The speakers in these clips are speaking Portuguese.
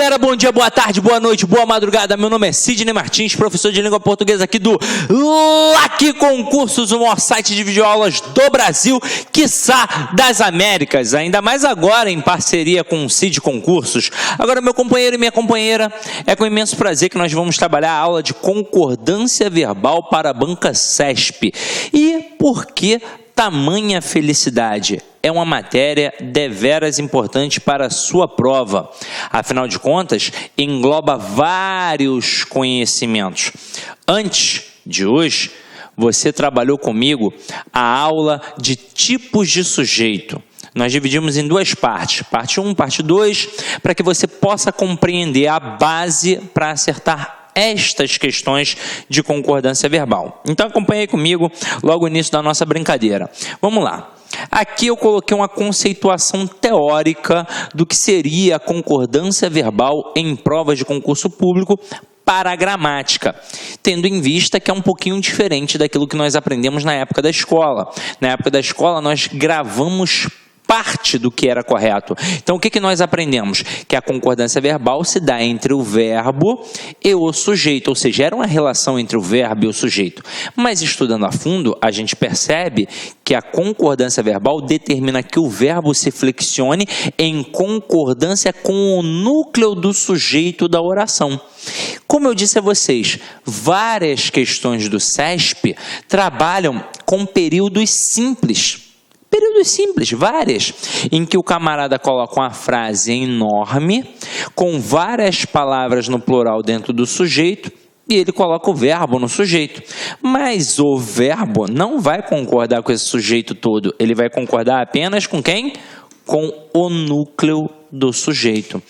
galera, bom dia, boa tarde, boa noite, boa madrugada. Meu nome é Sidney Martins, professor de língua portuguesa aqui do Lucky Concursos, o maior site de videoaulas do Brasil, quiçá das Américas, ainda mais agora em parceria com o Cid Concursos. Agora, meu companheiro e minha companheira, é com imenso prazer que nós vamos trabalhar a aula de concordância verbal para a banca CESP. E por que tamanha felicidade? É uma matéria deveras importante para a sua prova. Afinal de contas, engloba vários conhecimentos. Antes de hoje, você trabalhou comigo a aula de tipos de sujeito. Nós dividimos em duas partes, parte 1, parte 2, para que você possa compreender a base para acertar estas questões de concordância verbal. Então acompanhe comigo logo o início da nossa brincadeira. Vamos lá. Aqui eu coloquei uma conceituação teórica do que seria a concordância verbal em provas de concurso público para a gramática, tendo em vista que é um pouquinho diferente daquilo que nós aprendemos na época da escola. Na época da escola nós gravamos parte do que era correto. Então, o que nós aprendemos? Que a concordância verbal se dá entre o verbo e o sujeito, ou seja, era uma relação entre o verbo e o sujeito. Mas, estudando a fundo, a gente percebe que a concordância verbal determina que o verbo se flexione em concordância com o núcleo do sujeito da oração. Como eu disse a vocês, várias questões do CESP trabalham com períodos simples. Períodos simples, várias, em que o camarada coloca uma frase enorme, com várias palavras no plural dentro do sujeito, e ele coloca o verbo no sujeito. Mas o verbo não vai concordar com esse sujeito todo, ele vai concordar apenas com quem? Com o núcleo do sujeito.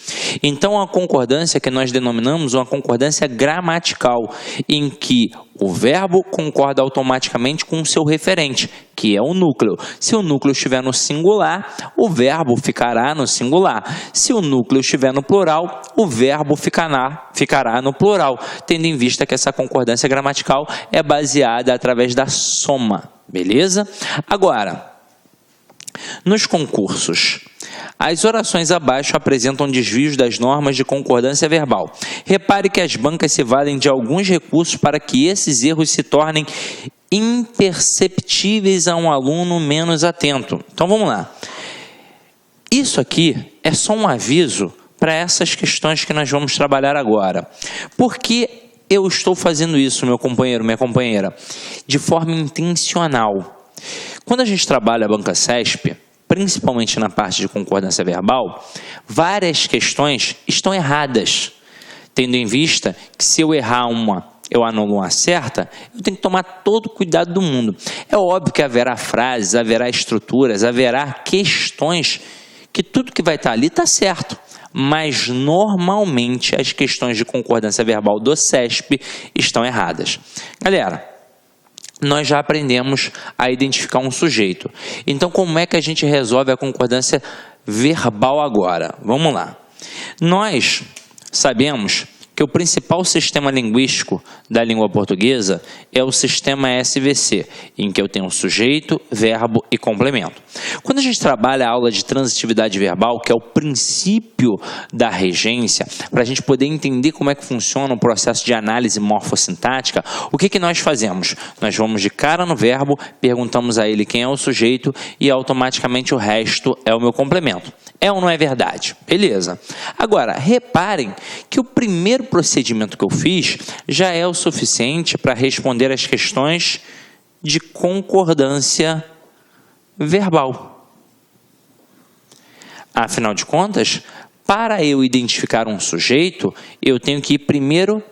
Então, a concordância que nós denominamos uma concordância gramatical, em que o verbo concorda automaticamente com o seu referente, que é o núcleo. Se o núcleo estiver no singular, o verbo ficará no singular. Se o núcleo estiver no plural, o verbo ficará no plural, tendo em vista que essa concordância gramatical é baseada através da soma. Beleza? Agora, nos concursos, as orações abaixo apresentam desvios das normas de concordância verbal. Repare que as bancas se valem de alguns recursos para que esses erros se tornem imperceptíveis a um aluno menos atento. Então vamos lá. Isso aqui é só um aviso para essas questões que nós vamos trabalhar agora. Por que eu estou fazendo isso, meu companheiro, minha companheira? De forma intencional. Quando a gente trabalha a banca CESP, principalmente na parte de concordância verbal, várias questões estão erradas, tendo em vista que se eu errar uma, eu anulo uma certa, eu tenho que tomar todo o cuidado do mundo. É óbvio que haverá frases, haverá estruturas, haverá questões que tudo que vai estar ali está certo, mas normalmente as questões de concordância verbal do CESP estão erradas. Galera, nós já aprendemos a identificar um sujeito. Então, como é que a gente resolve a concordância verbal agora? Vamos lá. Nós sabemos que o principal sistema linguístico da língua portuguesa é o sistema SVC, em que eu tenho sujeito, verbo e complemento. Quando a gente trabalha a aula de transitividade verbal, que é o princípio da regência, para a gente poder entender como é que funciona o processo de análise morfossintática, o que nós fazemos? Nós vamos de cara no verbo, perguntamos a ele quem é o sujeito e automaticamente o resto é o meu complemento. É ou não é verdade? Beleza. Agora, reparem que o primeiro procedimento que eu fiz já é o suficiente para responder as questões de concordância verbal. Afinal de contas, para eu identificar um sujeito, eu tenho que ir primeiro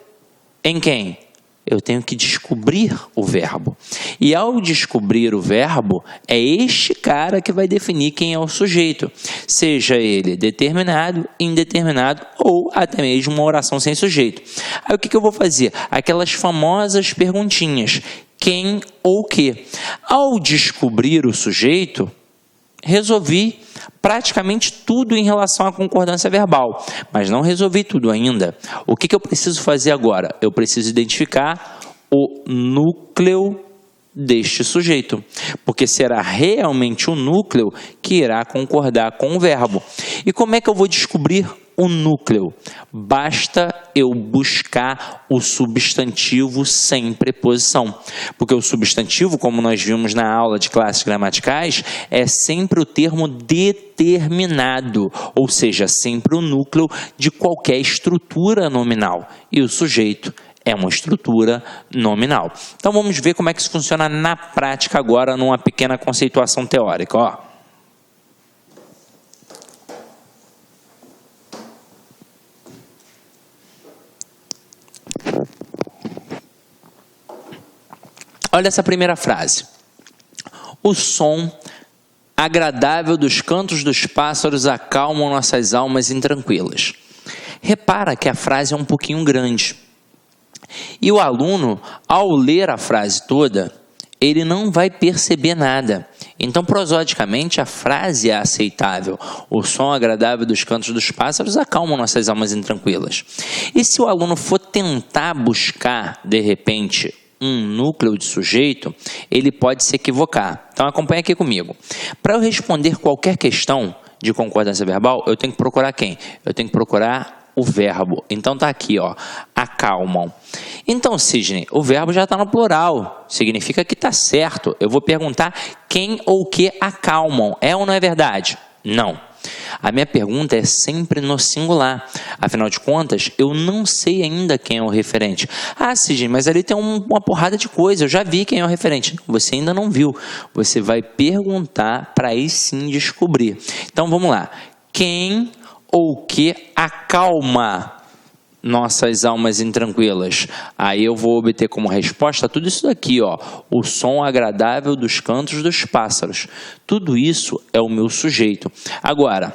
em quem? Eu tenho que descobrir o verbo. E ao descobrir o verbo, é este cara que vai definir quem é o sujeito. Seja ele determinado, indeterminado ou até mesmo uma oração sem sujeito. Aí o que eu vou fazer? Aquelas famosas perguntinhas. Quem ou que? Ao descobrir o sujeito, resolvi praticamente tudo em relação à concordância verbal, mas não resolvi tudo ainda. O que eu preciso fazer agora? Eu preciso identificar o núcleo deste sujeito, porque será realmente o núcleo que irá concordar com o verbo. E como é que eu vou descobrir o núcleo? Basta eu buscar o substantivo sem preposição, porque o substantivo, como nós vimos na aula de classes gramaticais, é sempre o termo determinado, ou seja, sempre o núcleo de qualquer estrutura nominal, e o sujeito é uma estrutura nominal. Então vamos ver como é que isso funciona na prática agora, numa pequena conceituação teórica. Ó. Olha essa primeira frase. O som agradável dos cantos dos pássaros acalmam nossas almas intranquilas. Repara que a frase é um pouquinho grande. E o aluno, ao ler a frase toda, ele não vai perceber nada. Então, prosodicamente, a frase é aceitável. O som agradável dos cantos dos pássaros acalma nossas almas intranquilas. E se o aluno for tentar buscar, de repente, um núcleo de sujeito, ele pode se equivocar. Então, acompanha aqui comigo. Para eu responder qualquer questão de concordância verbal, eu tenho que procurar quem? Eu tenho que procurar o verbo. Então tá aqui, ó, acalmam. Então, Sidney, o verbo já está no plural, significa que está certo. Eu vou perguntar quem ou que acalmam. É ou não é verdade? Não. A minha pergunta é sempre no singular. Afinal de contas, eu não sei ainda quem é o referente. Ah, Sidney, mas ali tem uma porrada de coisa, eu já vi quem é o referente. Você ainda não viu. Você vai perguntar para aí sim descobrir. Então, vamos lá. Quem ou que acalma nossas almas intranquilas? Aí eu vou obter como resposta tudo isso daqui, ó, o som agradável dos cantos dos pássaros. Tudo isso é o meu sujeito. Agora,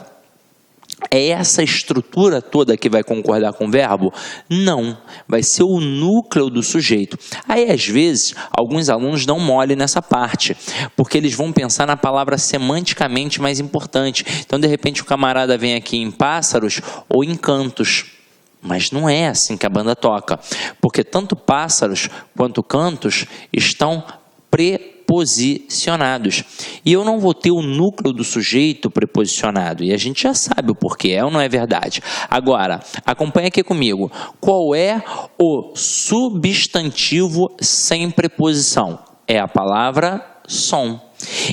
é essa estrutura toda que vai concordar com o verbo? Não, vai ser o núcleo do sujeito. Aí, às vezes, alguns alunos dão mole nessa parte, porque eles vão pensar na palavra semanticamente mais importante. Então, de repente, o camarada vem aqui em pássaros ou em cantos. Mas não é assim que a banda toca, porque tanto pássaros quanto cantos estão preposicionados. E eu não vou ter o núcleo do sujeito preposicionado. E a gente já sabe o porquê, é ou não é verdade? Agora, acompanha aqui comigo. Qual é o substantivo sem preposição? É a palavra som.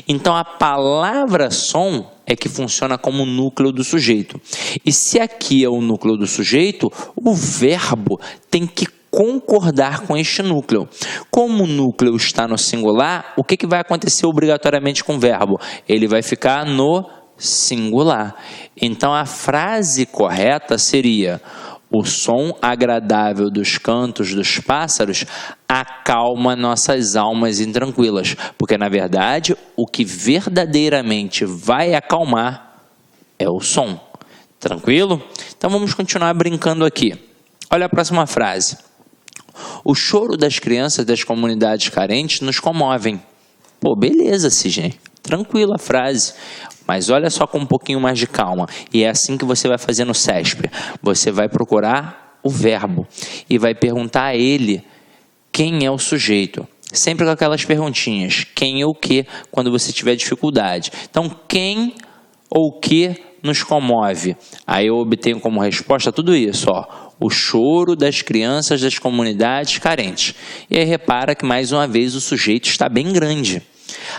Então, a palavra som é que funciona como núcleo do sujeito. E se aqui é o núcleo do sujeito, o verbo tem que concordar com este núcleo. Como o núcleo está no singular, o que vai acontecer obrigatoriamente com o verbo? Ele vai ficar no singular. Então, a frase correta seria: o som agradável dos cantos dos pássaros acalma nossas almas intranquilas. Porque, na verdade, o que verdadeiramente vai acalmar é o som. Tranquilo? Então, vamos continuar brincando aqui. Olha a próxima frase. O choro das crianças das comunidades carentes nos comovem. Pô, beleza, Sidney. Tranquila a frase. Mas olha só com um pouquinho mais de calma. E é assim que você vai fazer no CESP. Você vai procurar o verbo e vai perguntar a ele quem é o sujeito. Sempre com aquelas perguntinhas. Quem ou que, quando você tiver dificuldade. Então, quem ou que nos comove? Aí eu obtenho como resposta tudo isso, ó. O choro das crianças das comunidades carentes. E aí repara que, mais uma vez, o sujeito está bem grande.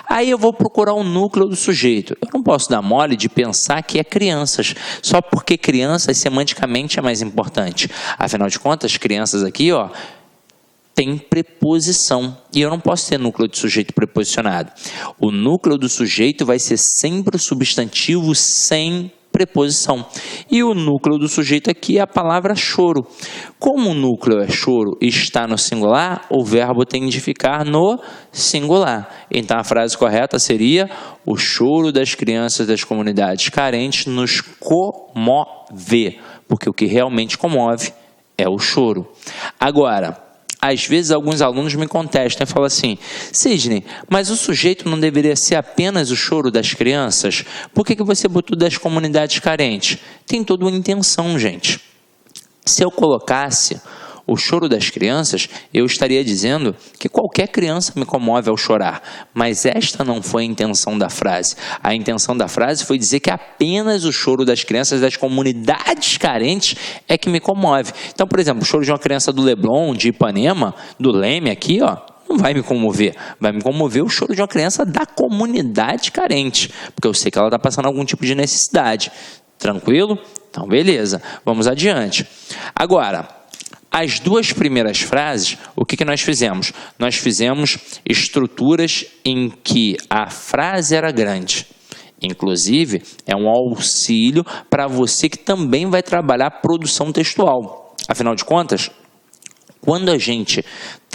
Aí eu vou procurar o núcleo do sujeito. Eu não posso dar mole de pensar que é crianças, só porque crianças semanticamente é mais importante. Afinal de contas, crianças aqui, ó, tem preposição. E eu não posso ter núcleo de sujeito preposicionado. O núcleo do sujeito vai ser sempre o substantivo sem preposição. E o núcleo do sujeito aqui é a palavra choro. Como o núcleo é choro e está no singular, o verbo tem de ficar no singular. Então a frase correta seria: o choro das crianças das comunidades carentes nos comove. Porque o que realmente comove é o choro. Agora, às vezes alguns alunos me contestam e falam assim: Sidney, mas o sujeito não deveria ser apenas o choro das crianças? Por que você botou das comunidades carentes? Tem toda uma intenção, gente. Se eu colocasse o choro das crianças, eu estaria dizendo que qualquer criança me comove ao chorar, mas esta não foi a intenção da frase. A intenção da frase foi dizer que apenas o choro das crianças das comunidades carentes é que me comove. Então, por exemplo, o choro de uma criança do Leblon, de Ipanema, do Leme aqui, ó, não vai me comover. Vai me comover o choro de uma criança da comunidade carente, porque eu sei que ela está passando algum tipo de necessidade. Tranquilo? Então, beleza. Vamos adiante. Agora, as duas primeiras frases, o que nós fizemos? Nós fizemos estruturas em que a frase era grande. Inclusive, é um auxílio para você que também vai trabalhar produção textual. Afinal de contas, quando a gente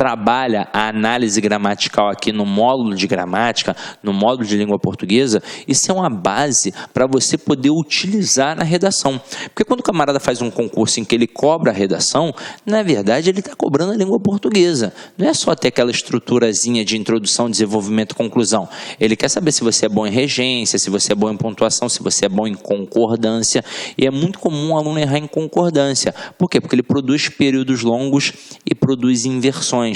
trabalha a análise gramatical aqui no módulo de gramática, no módulo de língua portuguesa, isso é uma base para você poder utilizar na redação. Porque quando o camarada faz um concurso em que ele cobra a redação, na verdade ele está cobrando a língua portuguesa. Não é só ter aquela estruturazinha de introdução, desenvolvimento e conclusão. Ele quer saber se você é bom em regência, se você é bom em pontuação, se você é bom em concordância. E é muito comum um aluno errar em concordância. Por quê? Porque ele produz períodos longos e produz inversões.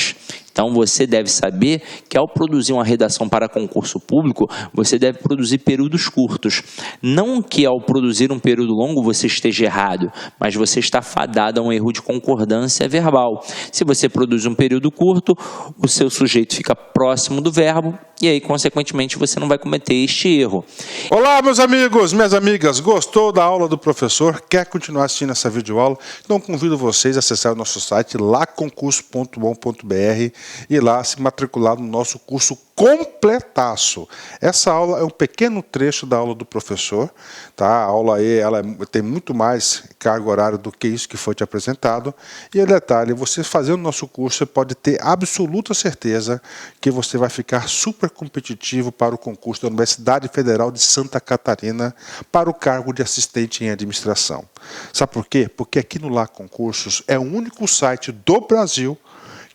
Então, você deve saber que ao produzir uma redação para concurso público, você deve produzir períodos curtos. Não que ao produzir um período longo você esteja errado, mas você está fadado a um erro de concordância verbal. Se você produz um período curto, o seu sujeito fica próximo do verbo e aí, consequentemente, você não vai cometer este erro. Olá, meus amigos, minhas amigas. Gostou da aula do professor? Quer continuar assistindo essa videoaula? Então, convido vocês a acessar o nosso site laconcurso.com.br e lá se matricular no nosso curso completaço. Essa aula é um pequeno trecho da aula do professor, tá? A aula aí, ela tem muito mais carga horária do que isso que foi te apresentado. E detalhe, você fazendo o nosso curso, você pode ter absoluta certeza que você vai ficar super competitivo para o concurso da Universidade Federal de Santa Catarina para o cargo de assistente em administração. Sabe por quê? Porque aqui no Lá Concursos é o único site do Brasil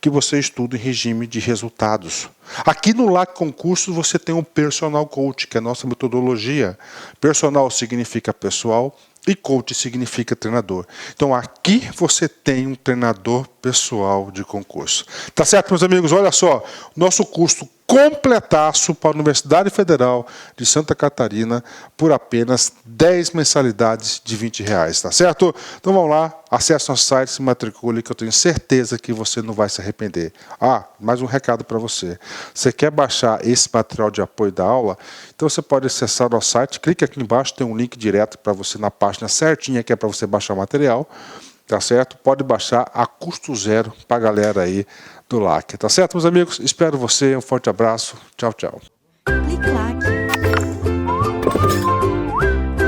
que você estuda em regime de resultados. Aqui no Lá Concursos você tem um Personal Coach, que é a nossa metodologia. Personal significa pessoal e coach significa treinador. Então aqui você tem um treinador pessoal de concurso. Tá certo, meus amigos? Olha só, nosso curso completaço para a Universidade Federal de Santa Catarina por apenas 10 mensalidades de R$20, tá certo? Então vamos lá, acesse nosso site, se matricule, que eu tenho certeza que você não vai se arrepender. Ah, mais um recado para você. Você quer baixar esse material de apoio da aula? Então você pode acessar o nosso site, clique aqui embaixo, tem um link direto para você na página certinha, que é para você baixar o material, tá certo? Pode baixar a custo zero para a galera aí do LAC, tá certo, meus amigos? Espero você, um forte abraço, tchau, tchau. Clique LAC.